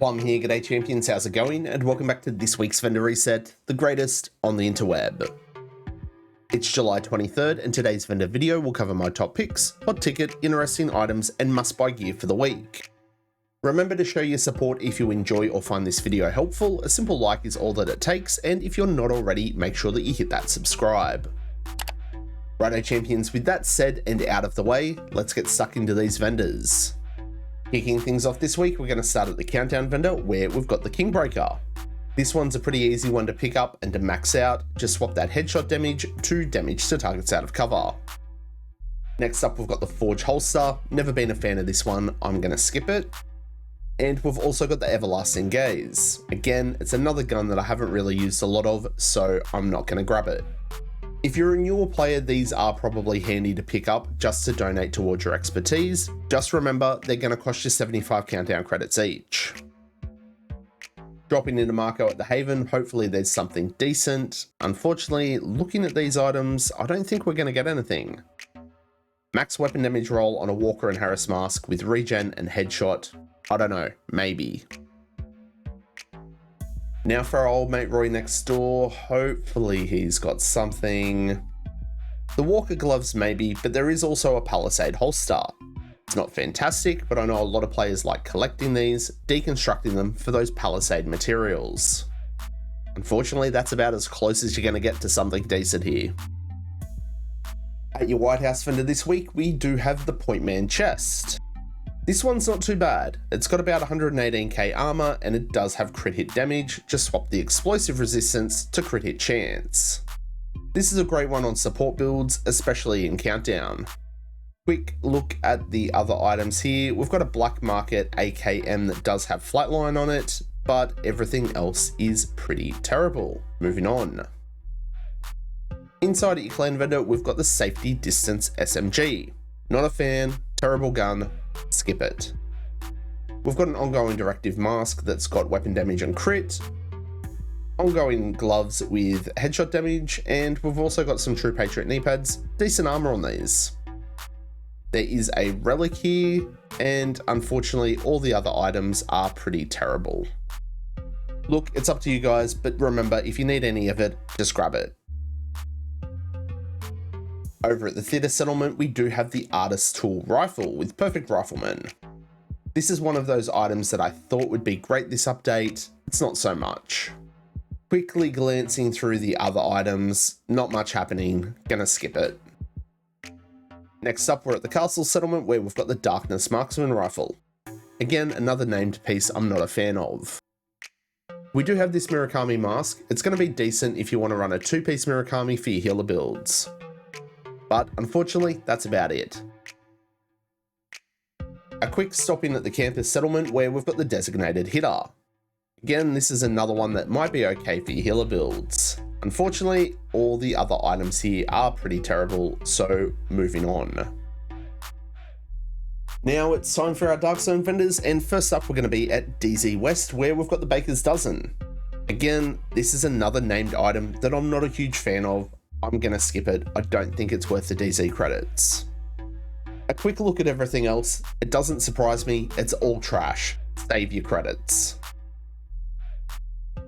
Plum here, g'day champions, how's it going? And welcome back to this week's vendor reset, the greatest on the interweb. It's July 23rd and today's vendor video will cover my top picks, hot ticket, interesting items and must buy gear for the week. Remember to show your support if you enjoy or find this video helpful. A simple like is all that it takes, and if you're not already, make sure that you hit that subscribe. Righto champions, with that said and out of the way, let's get stuck into these vendors. Kicking things off this week, we're going to start at the countdown vendor where we've got the KINGBREAKER. This one's a pretty easy one to pick up and to max out. Just swap that headshot damage to damage to targets out of cover. Next up, we've got the Forge holster. Never been a fan of this one, I'm going to skip it. And we've also got the Everlasting Gaze. Again, it's another gun that I haven't really used a lot of, so I'm not going to grab it. If you're a newer player, these are probably handy to pick up just to donate towards your expertise. Just remember, they're going to cost you 75 countdown credits each. Dropping into Marco at the Haven, hopefully there's something decent. Unfortunately, looking at these items, I don't think we're going to get anything. Max weapon damage roll on a Walker and Harris mask with regen and headshot. I don't know, maybe. Now for our old mate Roy next door, hopefully he's got something. The Walker gloves maybe, but there is also a Palisade holster. It's not fantastic, but I know a lot of players like collecting these, deconstructing them for those Palisade materials. Unfortunately, that's about as close as you're going to get to something decent here. At your White House vendor this week, we do have the Pointman chest. This one's not too bad. It's got about 118k armor and it does have crit hit damage. Just swap the explosive resistance to crit hit chance. This is a great one on support builds, especially in countdown. Quick look at the other items here. We've got a black market AKM that does have flatline on it, but everything else is pretty terrible. Moving on. Inside at your clan vendor, we've got the Safety Distance SMG. Not a fan, terrible gun. Skip it. We've got an ongoing directive mask that's got weapon damage and crit, ongoing gloves with headshot damage, and we've also got some True Patriot knee pads. Decent armor on these. There is a relic here, and unfortunately all the other items are pretty terrible. Look, it's up to you guys, but remember, if you need any of it, just grab it. Over at the Theatre Settlement, we do have the Arctis tool rifle with Perfect Rifleman. This is one of those items that I thought would be great this update. It's not so much. Quickly glancing through the other items, not much happening, gonna skip it. Next up, we're at the Castle Settlement where we've got the Darkness Marksman rifle. Again, another named piece I'm not a fan of. We do have this Murakami mask. It's gonna be decent if you want to run a 2-piece Murakami for your healer builds. But unfortunately, that's about it. A quick stop in at the Campus Settlement where we've got the Designated Hitter. Again, this is another one that might be okay for your healer builds. Unfortunately, all the other items here are pretty terrible, so moving on. Now it's time for our Dark Zone vendors, and first up we're going to be at DZ West where we've got the Baker's Dozen. Again, this is another named item that I'm not a huge fan of. I'm gonna skip it. I don't think it's worth the DZ credits. A quick look at everything else. It doesn't surprise me. It's all trash. Save your credits.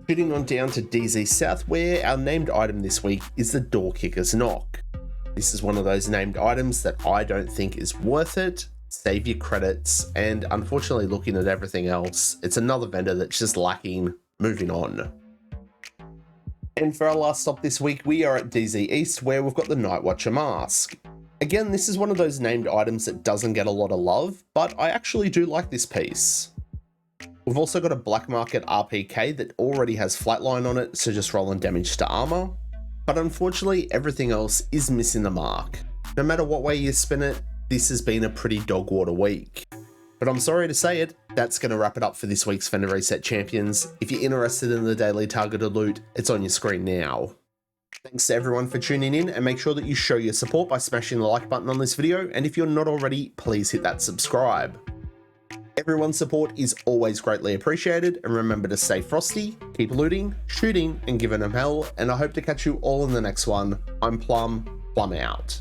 Shooting on down to DZ South where our named item this week is the Door Kicker's Knock. This is one of those named items that I don't think is worth it. Save your credits, and unfortunately looking at everything else, it's another vendor that's just lacking. Moving on. And for our last stop this week, we are at DZ East where we've got the Nightwatcher mask. Again, this is one of those named items that doesn't get a lot of love, but I actually do like this piece. We've also got a black market RPK that already has flatline on it, so just rolling damage to armor. But unfortunately, everything else is missing the mark. No matter what way you spin it, this has been a pretty dog water week. But I'm sorry to say it, that's going to wrap it up for this week's Vendor Reset Champions. If you're interested in the daily targeted loot, it's on your screen now. Thanks to everyone for tuning in, and make sure that you show your support by smashing the like button on this video, and if you're not already, please hit that subscribe. Everyone's support is always greatly appreciated, and remember to stay frosty, keep looting, shooting, and giving them hell, and I hope to catch you all in the next one. I'm Plum out.